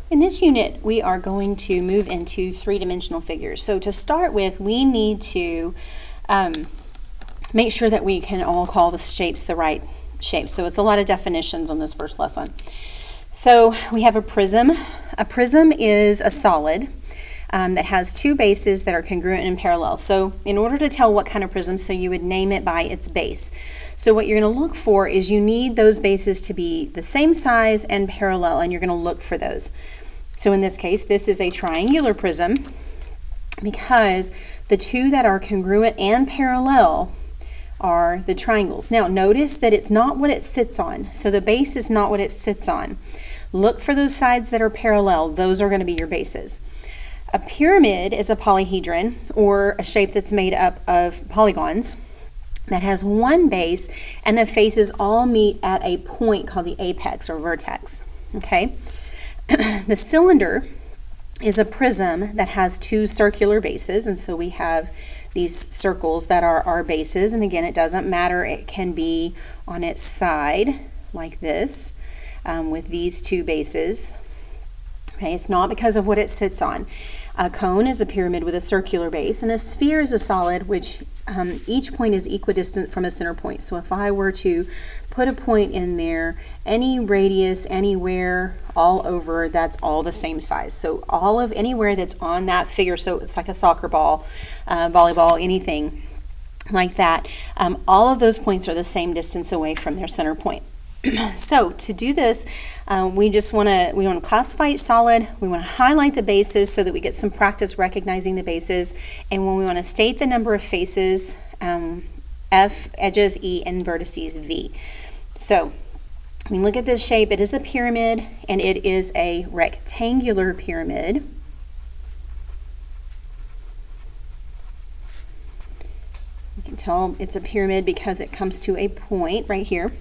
In this unit, we are going to move into three-dimensional figures. So to start with, we need to make sure that we can all call the shapes the right shapes. So it's a lot of definitions on this first lesson. So we have a prism. A prism is a solid that has two bases that are congruent and parallel. So in order to tell what kind of prism, so you would name it by its base. So what you're going to look for is you need those bases to be the same size and parallel, and you're going to look for those. So in this case, this is a triangular prism because the two that are congruent and parallel are the triangles. Now notice that it's not what it sits on. So the base is not what it sits on. Look for those sides that are parallel. Those are going to be your bases. A pyramid is a polyhedron, or a shape that's made up of polygons that has one base and the faces all meet at a point called the apex or vertex. Okay? The cylinder is a prism that has two circular bases, and so we have these circles that are our bases, and again, it doesn't matter, it can be on its side like this with these two bases. Okay, it's not because of what it sits on. A cone is a pyramid with a circular base, and a sphere is a solid which each point is equidistant from a center point. So if I were to put a point in there, any radius, anywhere, all over, that's all the same size. So all of anywhere that's on that figure, so it's like a soccer ball, volleyball, anything like that, all of those points are the same distance away from their center point. So to do this, we want to classify each solid. We want to highlight the bases so that we get some practice recognizing the bases. And when we want to state the number of faces, F, edges, E, and vertices, V. So when we look at this shape, it is a pyramid, and it is a rectangular pyramid. You can tell it's a pyramid because it comes to a point right here.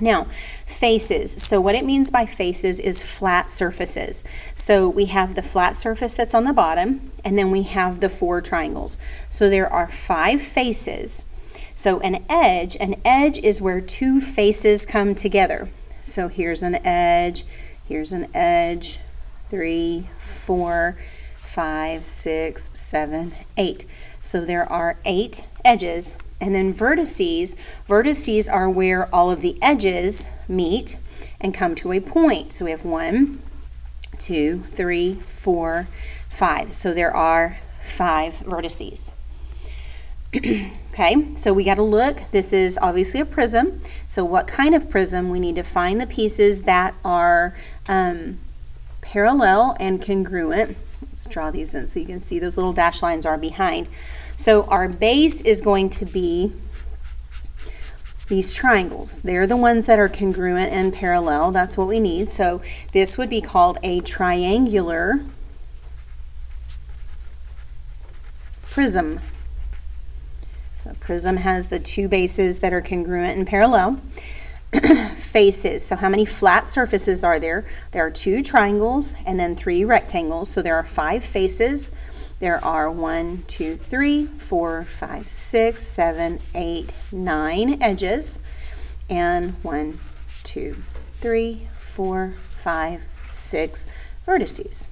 Now, faces. So what it means by faces is flat surfaces. So we have the flat surface that's on the bottom, and then we have the four triangles. So there are 5 faces. So an edge is where two faces come together. So here's an edge, 3, 4, 5, 6, 7, 8. So there are 8 edges. And then vertices are where all of the edges meet and come to a point. So we have 1, 2, 3, 4, 5. So there are 5 vertices. Okay, so we got to look. This is obviously a prism. So what kind of prism? We need to find the pieces that are parallel and congruent. Let's draw these in so you can see those little dashed lines are behind. So our base is going to be these triangles. They're the ones that are congruent and parallel. That's what we need. So this would be called a triangular prism. So prism has the two bases that are congruent and parallel. Faces. So how many flat surfaces are there? There are 2 triangles and then 3 rectangles. So there are 5 faces. There are 1, 2, 3, 4, 5, 6, 7, 8, 9 edges, and 1, 2, 3, 4, 5, 6 vertices.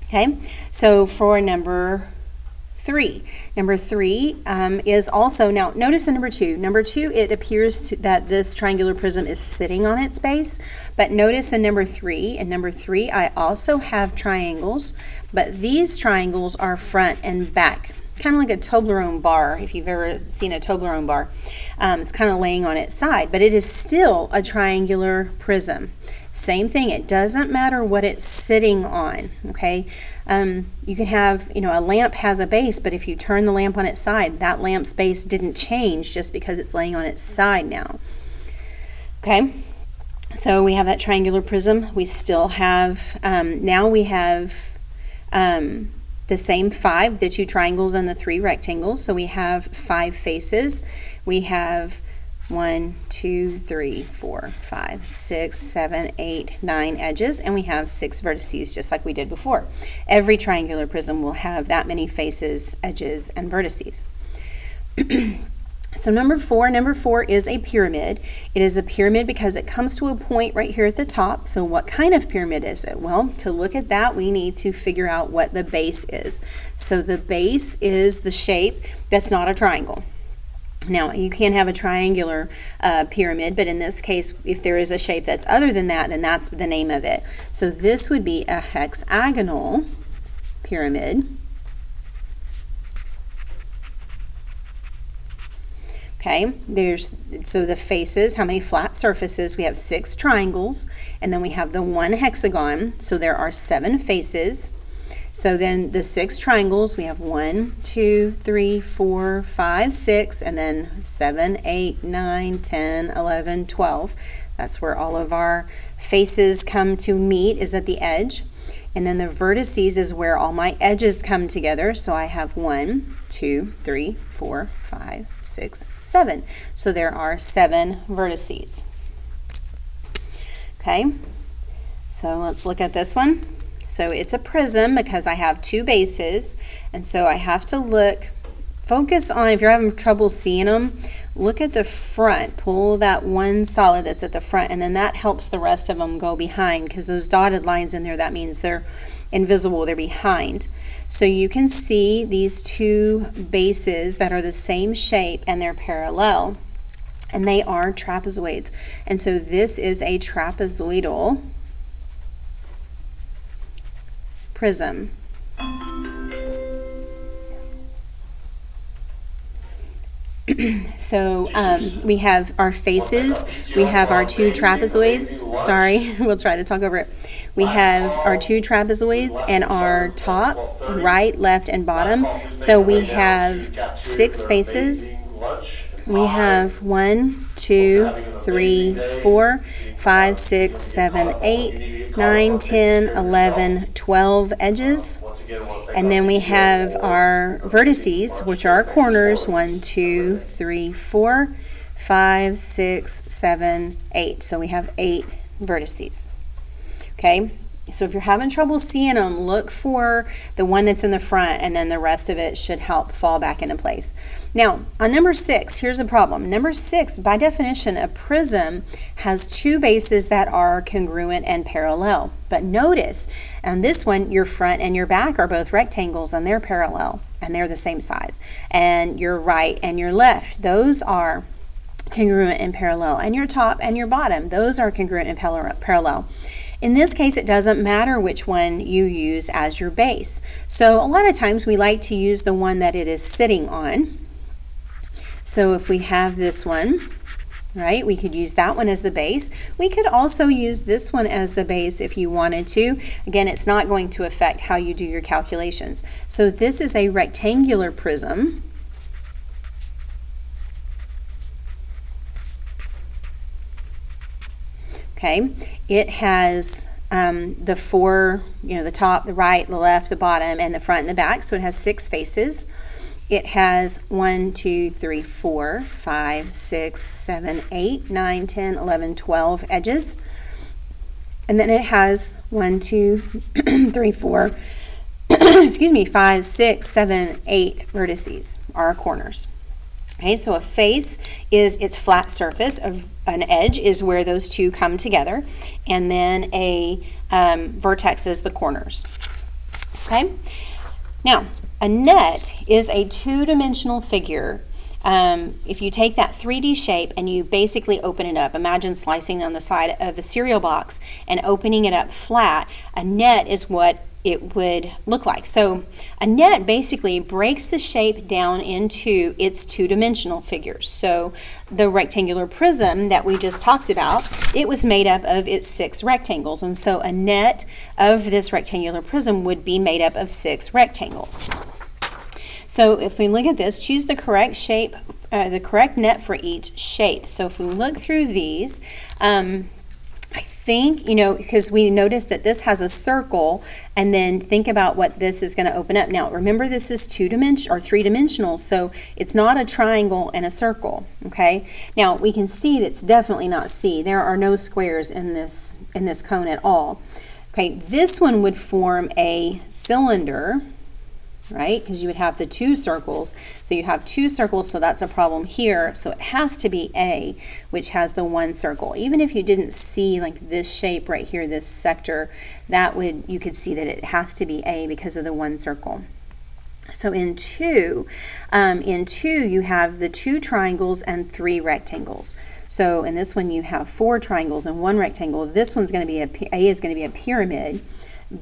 Okay, so for number 3. Number 3 is also, now notice in number 2. Number 2, it appears that this triangular prism is sitting on its base, but notice in number 3, I also have triangles, but these triangles are front and back, kind of like a Toblerone bar, if you've ever seen a Toblerone bar. It's kind of laying on its side, but it is still a triangular prism. Same thing, it doesn't matter what it's sitting on, okay? You can have, a lamp has a base, but if you turn the lamp on its side, that lamp's base didn't change just because it's laying on its side now. Okay, so we have that triangular prism. We still have, now we have the same 5, the 2 triangles and the 3 rectangles. So we have 5 faces. We have 1, 2, 3, 4, 5, 6, 7, 8, 9 edges, and we have 6 vertices just like we did before. Every triangular prism will have that many faces, edges, and vertices. So number four is a pyramid. It is a pyramid because it comes to a point right here at the top. So what kind of pyramid is it? Well, to look at that, we need to figure out what the base is. So the base is the shape that's not a triangle. Now, you can have a triangular pyramid, but in this case, if there is a shape that's other than that, then that's the name of it. So this would be a hexagonal pyramid. Okay, so the faces, how many flat surfaces? We have 6 triangles, and then we have the 1 hexagon, so there are 7 faces. So then the 6 triangles, we have 1, 2, 3, 4, 5, 6, and then 7, 8, 9, 10, 11, 12. That's where all of our faces come to meet, is at the edge. And then the vertices is where all my edges come together. So I have 1, 2, 3, 4, 5, 6, 7. So there are 7 vertices. Okay, so let's look at this one. So it's a prism because I have 2 bases, and so I have to focus on, if you're having trouble seeing them, look at the front, pull that one solid that's at the front, and then that helps the rest of them go behind, because those dotted lines in there, that means they're invisible, they're behind. So you can see these 2 bases that are the same shape and they're parallel, and they are trapezoids. And so this is a trapezoidal prism. So we have our faces, we have our 2 trapezoids, sorry, we'll try to talk over it. We have our 2 trapezoids and our top, right, left, and bottom. So we have 6 faces. We have 1, 2, 3, 4, 5, 6, 7, 8, 9, 10, 11, 12 edges. And then we have our vertices, which are our corners, 1, 2, 3, 4, 5, 6, 7, 8. So we have 8 vertices. Okay, so if you're having trouble seeing them, look for the one that's in the front, and then the rest of it should help fall back into place. Now, on number 6, here's the problem. Number 6, by definition, a prism has 2 bases that are congruent and parallel. But notice, on this one, your front and your back are both rectangles, and they're parallel, and they're the same size. And your right and your left, those are congruent and parallel. And your top and your bottom, those are congruent and parallel. In this case, it doesn't matter which one you use as your base. So a lot of times we like to use the one that it is sitting on. So if we have this one, right, we could use that one as the base. We could also use this one as the base if you wanted to. Again, it's not going to affect how you do your calculations. So this is a rectangular prism. Okay, it has the 4, the top, the right, the left, the bottom, and the front and the back. So it has 6 faces. It has 1, 2, 3, 4, 5, 6, 7, 8, 9, 10, 11, 12 edges. And then it has 1, 2, 3, 4, excuse me, 5, 6, 7, 8 vertices, are corners. Okay, so a face is its flat surface. An edge is where those 2 come together, and then a vertex is the corners. Okay, now a net is a 2-dimensional figure. If you take that 3D shape and you basically open it up, imagine slicing on the side of a cereal box and opening it up flat, a net is what it would look like. So a net basically breaks the shape down into its 2-dimensional figures. So the rectangular prism that we just talked about, it was made up of its 6 rectangles, and so a net of this rectangular prism would be made up of 6 rectangles. So if we look at this, choose the correct shape, the correct net for each shape. So if we look through these, I think, because we noticed that this has a circle, and then think about what this is going to open up. Now, remember, this is 2-dimensional or 3-dimensional, so it's not a triangle and a circle, okay? Now, we can see that's definitely not C. There are no squares in this cone at all. Okay, this one would form a cylinder. right? Because you would have the two circles. So you have two circles, so that's a problem here. So it has to be A, which has the one circle. Even if you didn't see like this shape right here, this sector, you could see that it has to be A because of the one circle. So in 2, you have the 2 triangles and 3 rectangles. So in this one you have 4 triangles and 1 rectangle. This one's going to be A is going to be a pyramid.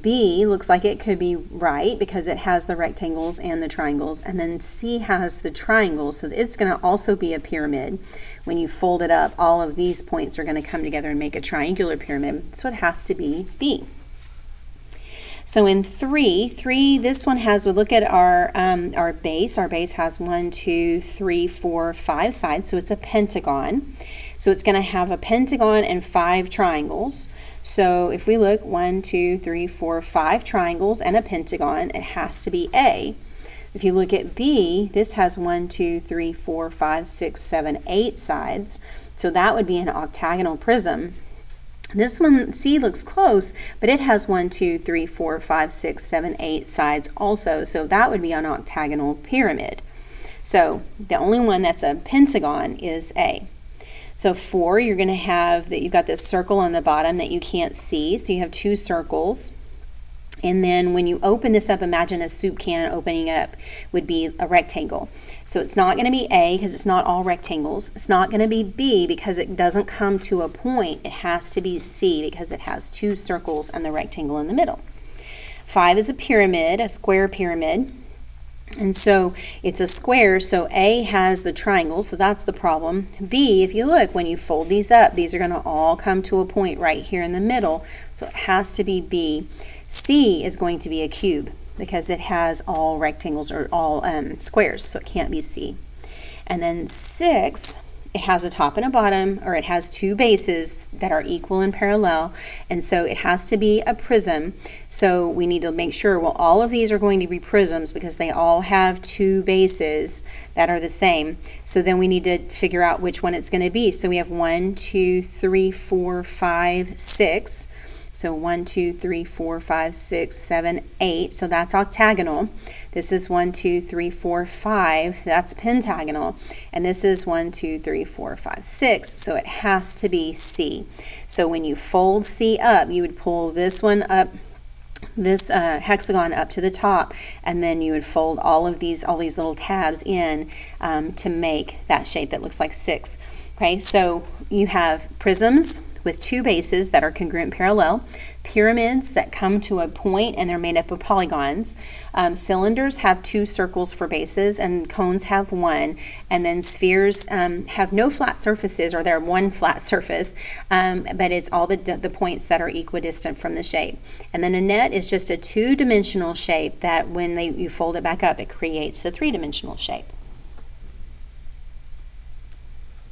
B looks like it could be right because it has the rectangles and the triangles, and then C has the triangles, so it's going to also be a pyramid. When you fold it up, all of these points are going to come together and make a triangular pyramid, so it has to be B. So in 3, this one has, we look at our base. Our base has 1, 2, 3, 4, 5 sides, so it's a pentagon. So it's going to have a pentagon and 5 triangles. So if we look, 1, 2, 3, 4, 5 triangles and a pentagon, it has to be A. If you look at B, this has 1, 2, 3, 4, 5, 6, 7, 8 sides. So that would be an octagonal prism. This one, C, looks close, but it has 1, 2, 3, 4, 5, 6, 7, 8 sides also, so that would be an octagonal pyramid. So the only one that's a pentagon is A. So 4, you're going to have that you've got this circle on the bottom that you can't see, so you have 2 circles. And then when you open this up, imagine a soup can opening it up would be a rectangle. So it's not going to be A because it's not all rectangles. It's not going to be B because it doesn't come to a point. It has to be C because it has 2 circles and the rectangle in the middle. 5 is a pyramid, a square pyramid. And so it's a square, so A has the triangle, so that's the problem. B, if you look, when you fold these up, these are going to all come to a point right here in the middle, so it has to be B. C is going to be a cube because it has all rectangles or all squares, so it can't be C. And then 6, it has a top and a bottom, or it has 2 bases that are equal and parallel, and so it has to be a prism. So we need to make sure, well, all of these are going to be prisms because they all have 2 bases that are the same. So then we need to figure out which one it's going to be. So we have 1, 2, 3, 4, 5, 6. So 1, 2, 3, 4, 5, 6, 7, 8. So that's octagonal. This is 1, 2, 3, 4, 5. That's pentagonal. And this is 1, 2, 3, 4, 5, 6. So it has to be C. So when you fold C up, you would pull this one up, this hexagon up to the top, and then you would fold all these little tabs in to make that shape that looks like 6. Okay, so you have prisms with 2 bases that are congruent parallel, pyramids that come to a point and they're made up of polygons, cylinders have 2 circles for bases and cones have 1, and then spheres have no flat surfaces, or they're 1 flat surface, but it's all the points that are equidistant from the shape. And then a net is just a 2-dimensional shape that when you fold it back up, it creates a 3-dimensional shape.